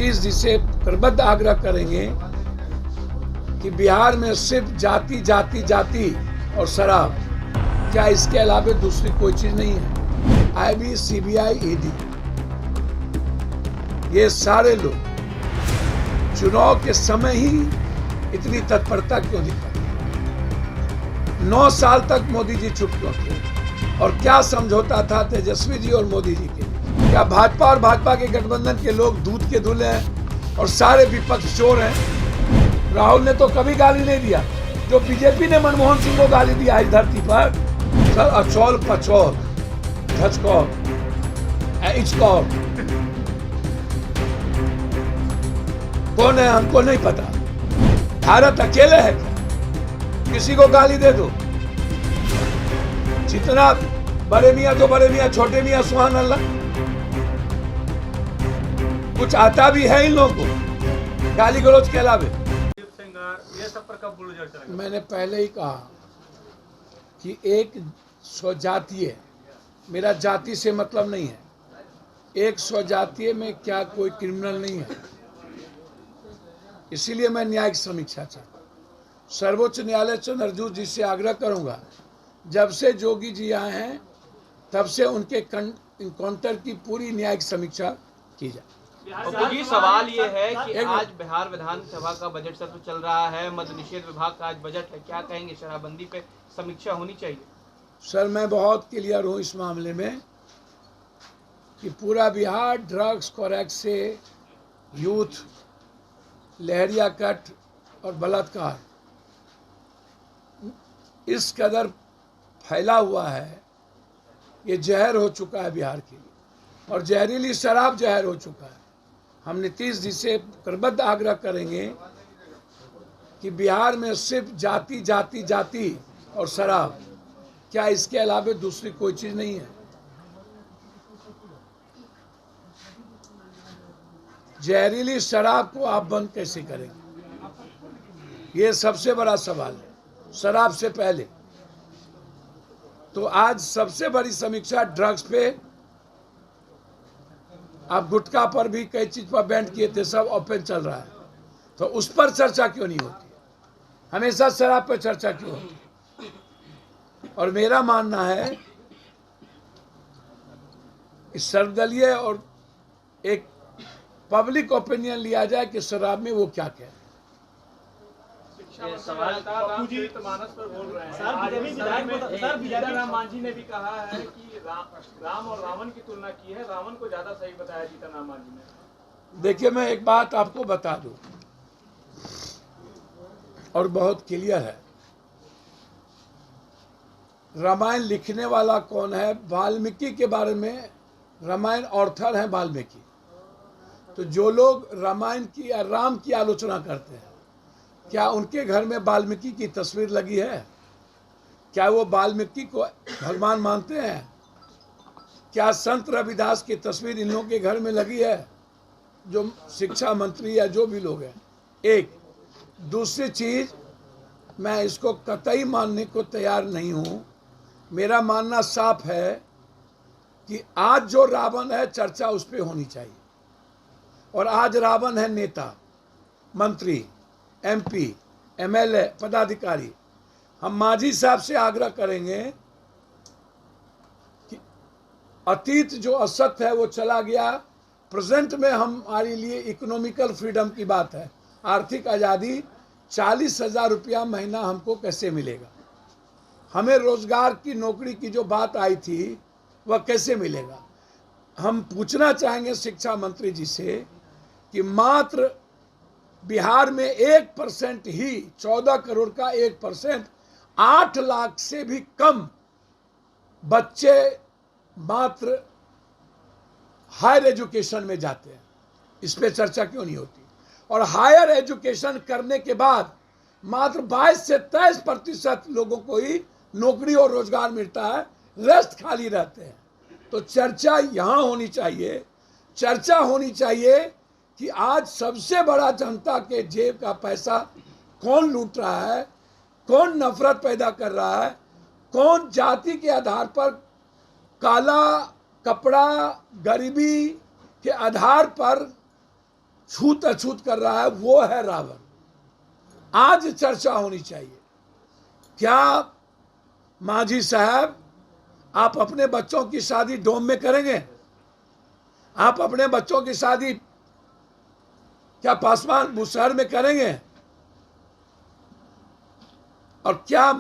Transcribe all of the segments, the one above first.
नीतीश जी से प्रबद्ध आग्रह करेंगे कि बिहार में सिर्फ जाति जाति जाति और शराब, क्या इसके अलावा दूसरी कोई चीज नहीं है। आईबी, सीबीआई, ईडी, ये सारे लोग चुनाव के समय ही इतनी तत्परता क्यों दिखाते? 9 साल तक मोदी जी चुप क्यों थे? और क्या समझौता था तेजस्वी जी और मोदी जी के? क्या भाजपा और भाजपा के गठबंधन के लोग दूध के धुले हैं और सारे विपक्ष चोर हैं? राहुल ने तो कभी गाली नहीं दिया, जो बीजेपी ने मनमोहन सिंह को गाली दिया इस धरती पर। सर अचौल पचौल झचकौल इचकौल कौन है हमको नहीं पता। भारत अकेले है क्या? किसी को गाली दे दो, जितना बड़े मियाँ तो बड़े मियाँ, छोटे मियाँ सुभान अल्लाह। कुछ आता भी है इन लोगों को गाली गलौज के अलावे। ये सब पर कब बुलडोजर चलेगा? मैंने पहले ही कहा कि एक स्वजातीय, मेरा जाति से मतलब नहीं है, एक स्वजातीय में क्या कोई क्रिमिनल नहीं है। इसीलिए मैं न्यायिक समीक्षा चाहता हूँ। सर्वोच्च न्यायालय चंद्रचूड़ जी से आग्रह करूंगा, जब से जोगी जी आए हैं तब से उनके इनकाउंटर की पूरी न्यायिक समीक्षा की जाए। जी, सवाल ये है कि आज बिहार विधानसभा का बजट सत्र चल रहा है, मद्य निषेध विभाग का आज बजट है, क्या कहेंगे? शराबबंदी पे समीक्षा होनी चाहिए। सर मैं बहुत क्लियर हूँ इस मामले में कि पूरा बिहार ड्रग्स क्रैक से यूथ, लहरिया कट और बलात्कार इस कदर फैला हुआ है, ये जहर हो चुका है बिहार के लिए, और जहरीली शराब जहर हो चुका है। हम नीतीश जी से प्रबद्ध आग्रह करेंगे कि बिहार में सिर्फ जाति जाति जाति और शराब, क्या इसके अलावा दूसरी कोई चीज नहीं है। जहरीली शराब को आप बंद कैसे करेंगे, ये सबसे बड़ा सवाल है, शराब से पहले। तो आज सबसे बड़ी समीक्षा ड्रग्स पे, आप गुटखा पर भी कई चीज पर बैन किए थे, सब ओपन चल रहा है, तो उस पर चर्चा क्यों नहीं होती? हमेशा शराब पर चर्चा क्यों होती? और मेरा मानना है कि सर्वदलीय और एक पब्लिक ओपिनियन लिया जाए कि शराब में वो क्या कह रहे हैं। सवाल मानस पर बोल रहे हैं। सर जीतन मांझी ने भी कहा है कि राम और रावण की तुलना की है, रावण को ज्यादा सही बताया जीतन मांझी ने। देखिए मैं एक बात आपको बता दूं और बहुत क्लियर है, रामायण लिखने वाला कौन है? वाल्मीकि के बारे में रामायण ऑथर है वाल्मीकि। तो जो लोग रामायण की या राम की आलोचना करते हैं, क्या उनके घर में वाल्मीकि की तस्वीर लगी है? क्या वो वाल्मीकि को भगवान मानते हैं? क्या संत रविदास की तस्वीर इन लोगों के घर में लगी है, जो शिक्षा मंत्री या जो भी लोग हैं? एक दूसरी चीज, मैं इसको कतई मानने को तैयार नहीं हूं। मेरा मानना साफ है कि आज जो रावण है चर्चा उस पर होनी चाहिए, और आज रावण है नेता, मंत्री, एमपी, एमएलए, पदाधिकारी। हम मांझी साहब से आग्रह करेंगे कि अतीत जो असत्य है वो चला गया, प्रेजेंट में हमारे लिए इकोनॉमिकल फ्रीडम की बात है, आर्थिक आज़ादी। 40,000 रुपया महीना हमको कैसे मिलेगा? हमें रोजगार की, नौकरी की जो बात आई थी वह कैसे मिलेगा? हम पूछना चाहेंगे शिक्षा मंत्री जी से कि मात्र बिहार में 1% ही, 14 करोड़ का 1%, 8 लाख से भी कम बच्चे मात्र हायर एजुकेशन में जाते हैं। इस पे चर्चा क्यों नहीं होती? और हायर एजुकेशन करने के बाद मात्र 22 से 23% लोगों को ही नौकरी और रोजगार मिलता है, रेस्ट खाली रहते हैं। तो चर्चा यहाँ होनी चाहिए। चर्चा होनी चाहिए कि आज सबसे बड़ा जनता के जेब का पैसा कौन लूट रहा है, कौन नफरत पैदा कर रहा है, कौन जाति के आधार पर काला कपड़ा, गरीबी के आधार पर छूत अछूत कर रहा है, वो है रावण। आज चर्चा होनी चाहिए, क्या मांझी साहब आप अपने बच्चों की शादी डोम में करेंगे? आप अपने बच्चों की शादी क्या पासवान बुशहर में करेंगे? और क्या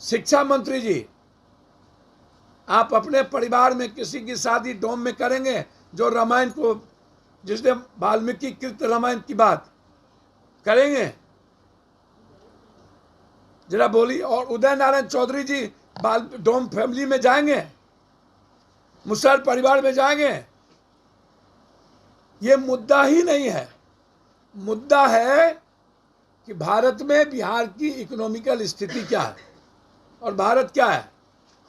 शिक्षा मंत्री जी आप अपने परिवार में किसी की शादी डोम में करेंगे? जो रामायण को, जिसने वाल्मीकि कृत रामायण की बात करेंगे? जरा बोली। और उदय नारायण चौधरी जी डोम फैमिली में जाएंगे? मुसहर परिवार में जाएंगे? ये मुद्दा ही नहीं है। मुद्दा है कि भारत में बिहार की इकोनॉमिकल स्थिति क्या है और भारत क्या है,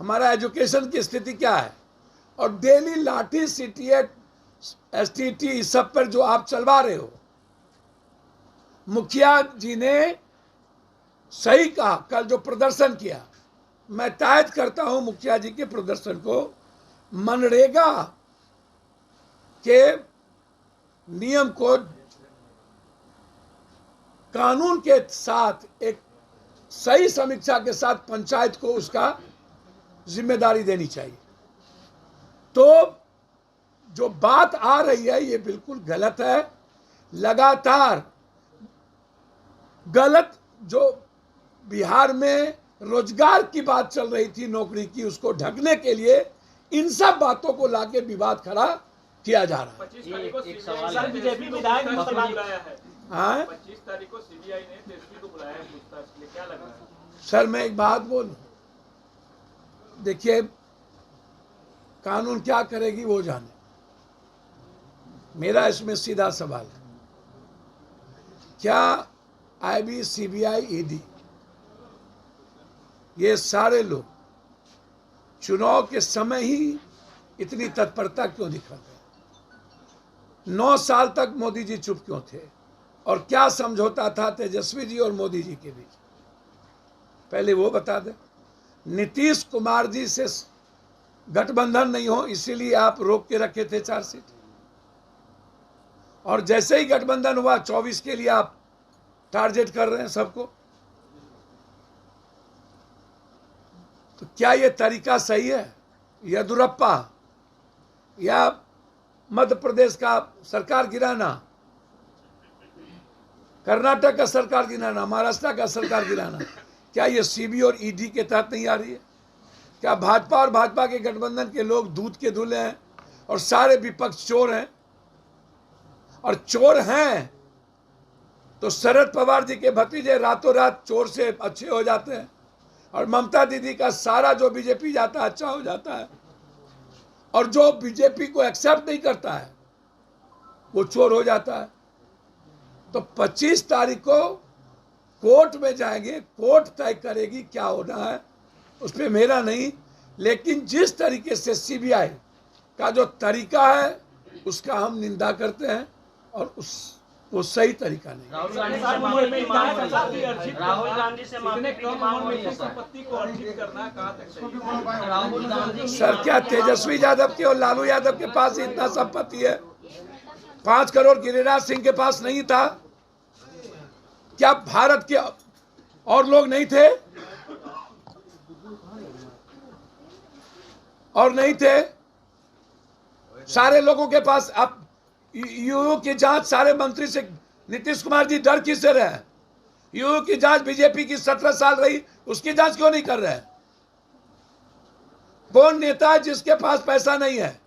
हमारा एजुकेशन की स्थिति क्या है, और डेली लाठी सीटीएट एसटीटी इस सब पर जो आप चलवा रहे हो। मुखिया जी ने सही कहा, कल जो प्रदर्शन किया, मैं तायद करता हूं मुखिया जी के प्रदर्शन को। मनरेगा के नियम को कानून के साथ एक सही समीक्षा के साथ पंचायत को उसका जिम्मेदारी देनी चाहिए। तो जो बात आ रही है ये बिल्कुल गलत है। लगातार गलत जो बिहार में रोजगार की बात चल रही थी, नौकरी की, उसको ढकने के लिए इन सब बातों को लाके विवाद खड़ा किया जा रहा है। 25 तारीख को सर बीजेपी विधायक ने बुलाया है। हाँ? 25 तारीख को सीबीआई ने तेजस्वी को बुलाया है पूछताछ के लिए, क्या लग रहा है? सर मैं एक बात बोलूं, देखिए कानून क्या करेगी वो जाने, मेरा इसमें सीधा सवाल है, क्या आईबी, सीबीआई, ईडी ये सारे लोग चुनाव के समय ही इतनी तत्परता क्यों दिखाते हैं? 9 साल तक मोदी जी चुप क्यों थे? और क्या समझौता था तेजस्वी जी और मोदी जी के बीच? पहले वो बता दें। नीतीश कुमार जी से गठबंधन नहीं हो इसीलिए आप रोक के रखे थे 4 सीट, और जैसे ही गठबंधन हुआ 24 के लिए आप टारगेट कर रहे हैं सबको। तो क्या ये तरीका सही है? येदुरप्पा या मध्य प्रदेश का सरकार गिराना, कर्नाटक का सरकार गिराना, महाराष्ट्र का सरकार गिराना, क्या ये सीबी और ईडी के तहत नहीं आ रही है? क्या भाजपा और भाजपा के गठबंधन के लोग दूध के धुले हैं और सारे विपक्ष चोर हैं? और चोर हैं तो शरद पवार जी के भतीजे रातों रात चोर से अच्छे हो जाते हैं, और ममता दीदी का सारा जो बीजेपी जाता है अच्छा हो जाता है, और जो बीजेपी को एक्सेप्ट नहीं करता है वो चोर हो जाता है। तो 25 तारीख को कोर्ट में जाएंगे, कोर्ट तय करेगी क्या होना है, उस पर मेरा नहीं। लेकिन जिस तरीके से सीबीआई का जो तरीका है उसका हम निंदा करते हैं, और वो सही तरीका नहीं। राहुल गांधी से माफी की मांग हो रही है संपत्ति को अर्जित करना कहाँ तक सही है? राहुल गांधी सर क्या तेजस्वी यादव के और लालू यादव के पास इतना संपत्ति है? 5 करोड़ गिरिराज सिंह के पास नहीं था? क्या भारत के और लोग नहीं थे? और नहीं थे? सारे लोगों के पास। अब यूयू की जांच सारे मंत्री से नीतीश कुमार जी डर किससे रहे? यूयू की जांच बीजेपी की 17 साल रही, उसकी जांच क्यों नहीं कर रहे? कौन नेता है जिसके पास पैसा नहीं है?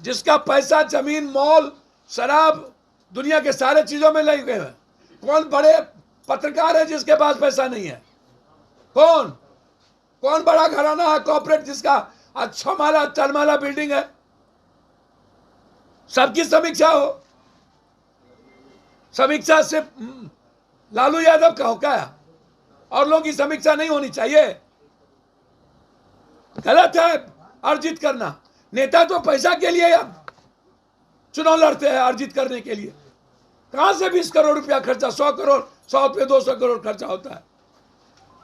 जिसका पैसा जमीन, मॉल, शराब, दुनिया के सारे चीजों में लगे हुए हैं? कौन बड़े पत्रकार है जिसके पास पैसा नहीं है? कौन बड़ा घराना है कॉर्पोरेट जिसका अच्छा माला चलमाला बिल्डिंग है? सबकी समीक्षा हो। समीक्षा से लालू यादव का हो क्या? और लोगों की समीक्षा नहीं होनी चाहिए? गलत है अर्जित करना। नेता तो पैसा के लिए चुनाव लड़ते हैं, अर्जित करने के लिए। कहां से 20 करोड़ रुपया खर्चा, 100 करोड़, 100 पे 200 करोड़ खर्चा होता है?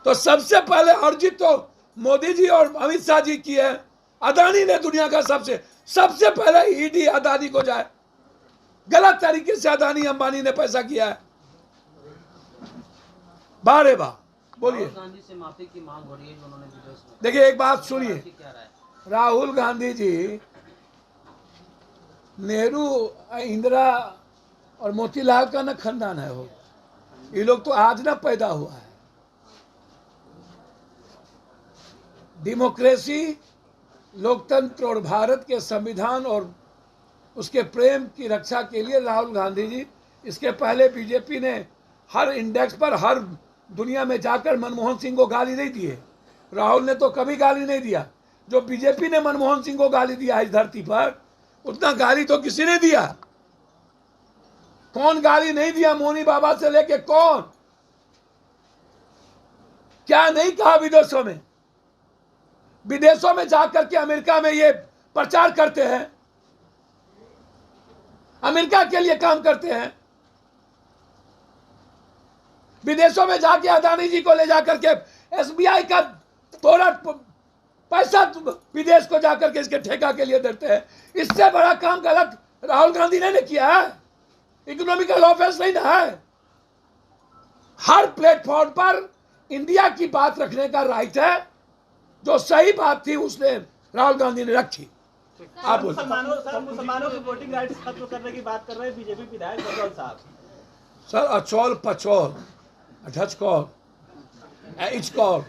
तो सबसे पहले अर्जित तो मोदी जी और अमित शाह जी की है। अदानी ने दुनिया का सबसे पहले ईडी अदानी को जाए। गलत तरीके से अदानी अंबानी ने पैसा किया है। बारे वाह, बोलिए। राहुल गांधी से माफी की मांग हो रही है जो उन्होंने विदेश में। देखिए एक बात सुनिए, आपकी क्या राय है? राहुल गांधी जी नेहरू, इंदिरा और मोतीलाल का न खानदान है वो। ये लोग तो आज ना पैदा हुआ है। डेमोक्रेसी, लोकतंत्र और भारत के संविधान और उसके प्रेम की रक्षा के लिए राहुल गांधी जी, इसके पहले बीजेपी ने हर इंडेक्स पर हर दुनिया में जाकर मनमोहन सिंह को गाली नहीं दिए। राहुल ने तो कभी गाली नहीं दिया। जो बीजेपी ने मनमोहन सिंह को गाली दिया इस धरती पर, उतना गाली तो किसी ने दिया। कौन गाली नहीं दिया? मोनी बाबा से लेके कौन? क्या नहीं कहा विदेशों में? विदेशों में जाकर के अमेरिका में ये प्रचार करते हैं, अमेरिका के लिए काम करते हैं। विदेशों में जाके अदानी जी को ले जाकर के एसबीआई का थोड़ा पैसा विदेश को जाकर के इसके ठेका के लिए देते हैं। इससे बड़ा काम गलत राहुल गांधी ने किया है। इकोनॉमिकल ऑफेंस नहीं ना है। हर प्लेटफॉर्म पर इंडिया की बात रखने का राइट है। जो सही बात थी उसने राहुल गांधी ने रखी। आप बोलिए। मुसलमानों की वोटिंग राइट्स खत्म करने की बात कर रहे हैं बीजेपी विधायक बजौल साहब। सर अचौल पचौल ढचकौल इचकौल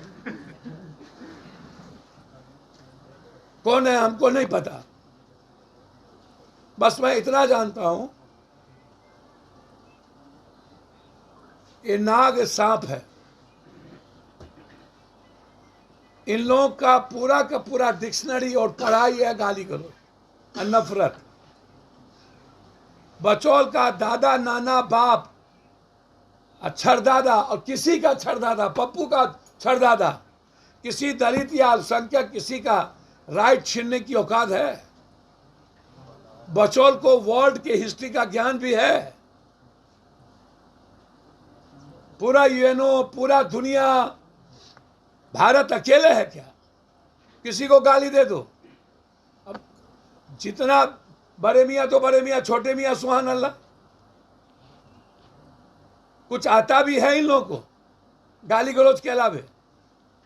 कौन है हमको नहीं पता। बस मैं इतना जानता हूं, ये नाग सांप है। इन लोगों का पूरा डिक्शनरी और पढ़ाई है गाली गलौज और नफरत। बचौल का दादा, नाना, बाप, छरदादा और किसी का छरदादा, पप्पू का छरदादा, किसी दलित या अल्पसंख्यक किसी का राइट छीनने की औकात है? बचौल को वर्ल्ड की हिस्ट्री का ज्ञान भी है। पूरा यूएनओ, पूरा दुनिया, भारत अकेले है क्या? किसी को गाली दे दो। अब जितना बड़े मियाँ तो बड़े मियाँ, छोटे मियाँ सुभान अल्लाह। कुछ आता भी है इन लोगों को गाली गलौज के अलावे।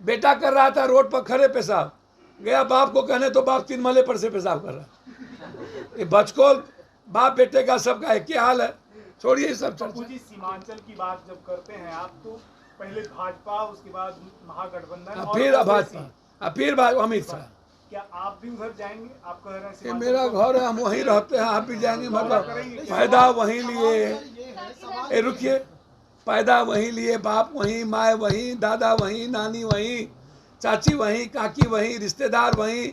बेटा कर रहा था रोड पर खड़े पेशाब, गया बाप को कहने तो बाप 3 महले पर से पेशाब कर रहा। ये बचकौल बाप बेटे का सबका एक ही हाल है। छोड़िए सब चर्चा। जी सीमांचल की बात जब करते हैं आप, तो पहले भाजपा, उसके बाद महागठबंधन और फिर भाजपा, फिर अमित शाह। क्या आप भी उधर जाएंगे? आप कह रहे हैं ये सीमांचल मेरा घर है, हम वहीं रहते हैं। आप भी जाएंगे? मतलब पैदा वहीं लिए, रुकिए, पैदा वहीं लिए, बाप वहीं, माए वहीं, दादा वहीं, नानी वहीं, चाची वहीं, काकी वहीं, रिश्तेदार वहीं,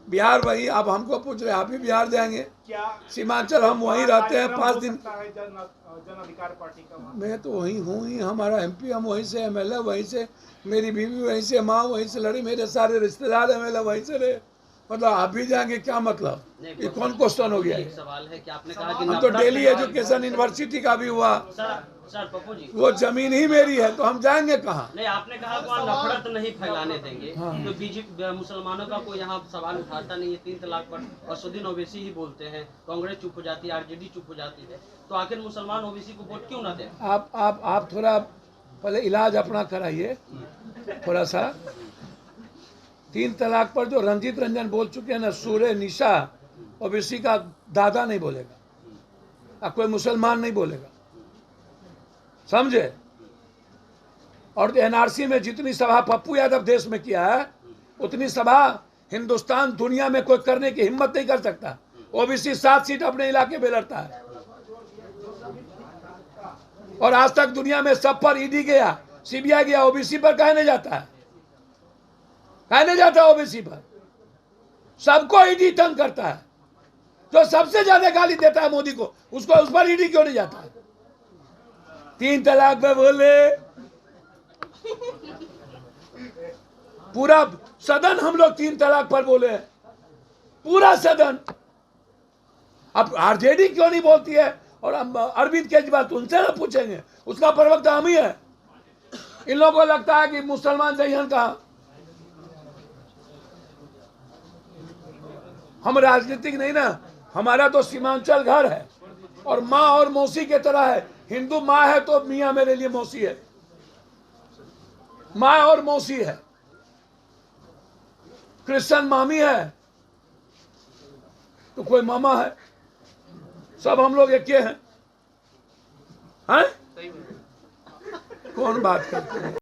बिहार वहीं। आप हमको पूछ रहे हैं आप भी बिहार जाएंगे? क्या सीमांचल हम वहीं रहते हैं 5 दिन। जन अधिकार पार्टी का वहाँ? मैं तो वहीं हूँ ही, हमारा एमपी, हम वहीं से, एमएलए वहीं से, मेरी बीवी वहीं से, माँ वहीं से लड़ी, मेरे सारे रिश्तेदार एमएलए वहीं से रहे। मतलब आप भी जाएंगे क्या? मतलब ये कौन क्वेश्चन हो गया? एक सवाल है कि आपने कहा कि हम तो दिल्ली एजुकेशन यूनिवर्सिटी का भी हुआ, सर पप्पू जी, वो जमीन ही मेरी है, तो हम जाएंगे कहाँ? नहीं आपने कहा कि वहाँ नफरत नहीं फैलाने देंगे। तो बीजेपी मुसलमानों का कोई यहाँ सवाल उठाता नहीं है 3 तलाक पर। असदुद्दीन ओवैसी ही बोलते हैं, कांग्रेस चुप हो जाती है, आरजेडी चुप हो जाती है। तो आखिर मुसलमान ओवैसी को वोट क्यों ना दें? आप थोड़ा पहले इलाज अपना कराइए थोड़ा सा। 3 तलाक पर जो रंजीत रंजन बोल चुके हैं ना, सूर्य निशा ओवैसी का दादा नहीं बोलेगा, कोई मुसलमान नहीं बोलेगा, समझे? और एनआरसी में जितनी सभा पप्पू यादव देश में किया है, उतनी सभा हिंदुस्तान दुनिया में कोई करने की हिम्मत नहीं कर सकता। ओबीसी 7 सीट अपने इलाके में लड़ता है, और आज तक दुनिया में सब पर ईडी गया, सीबीआई गया, ओबीसी पर काहे नहीं जाता है? काहे नहीं जाता ओबीसी पर? सबको ईडी तंग करता है। जो सबसे ज्यादा गाली देता है मोदी को, उसको उस पर ईडी क्यों नहीं जाता है? 3 तलाक में बोले, पूरा सदन हम लोग 3 तलाक पर बोले, पूरा सदन। अब आरजेडी क्यों नहीं बोलती है? और अरविंद केजरीवाल, उनसे ना पूछेंगे, उसका प्रवक्ता हम ही है। इन लोगों को लगता है कि मुसलमान जहियन कहा। हम राजनीतिक नहीं ना, हमारा तो सीमांचल घर है। और माँ और मौसी के तरह है। हिंदू माँ है तो मियाँ मेरे लिए मौसी है, माँ और मौसी है। क्रिश्चियन मामी है तो कोई मामा है, सब हम लोग एक हैं। हैं? कौन बात करते हैं?